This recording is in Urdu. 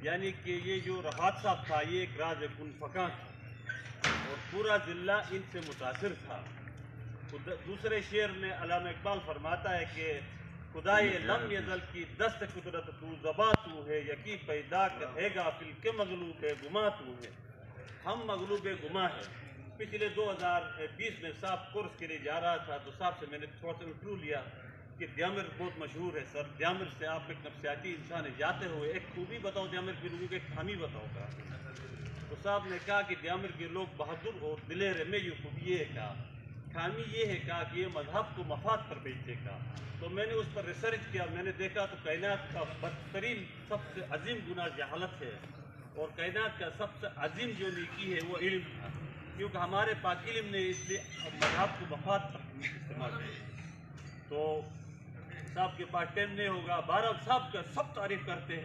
یعنی کہ یہ جو حادثہ تھا یہ ایک راز کن فکاں تھا اور پورا ضلع ان سے متاثر تھا۔ دوسرے شعر میں علامہ اقبال فرماتا ہے کہ خدائے لم یزل کی دست قدرت تو زباں تو ہے، یقی پیدا ہے غافل کے مغلوب گما تو ہے۔ ہم مغلوب گما ہے۔ پچھلے 2020 میں صاحب کورس کے لیے جا رہا تھا تو صاحب سے میں نے تھوڑا سا انٹرویو لیا کہ دیامر بہت مشہور ہے سر، دیامر سے آپ ایک نفسیاتی انسان ہے، جاتے ہوئے ایک خوبی بتاؤ دیامر کے لوگوں کے، ایک خامی بتاؤ گا۔ تو صاحب نے کہا کہ دیامر کے لوگ بہادر اور دلیر ہے، میں یہ خوبی یہ ہے کہا، خامی یہ ہے کہا کہ یہ مذہب کو مفاد پر بیچتے کا۔ تو میں نے اس پر ریسرچ کیا، میں نے دیکھا تو کائنات کا بدترین سب سے عظیم گناہ جہالت ہے، اور کائنات کا سب سے عظیم جو نیکی ہے وہ علم تھا، کیونکہ ہمارے پاک علم نے اس لیے مذہب کو مفاد پر استعمال کیا۔ تو صاحب کے پاس ٹائم نہیں ہوگا، بہرحال صاحب کا سب تعریف کرتے ہیں۔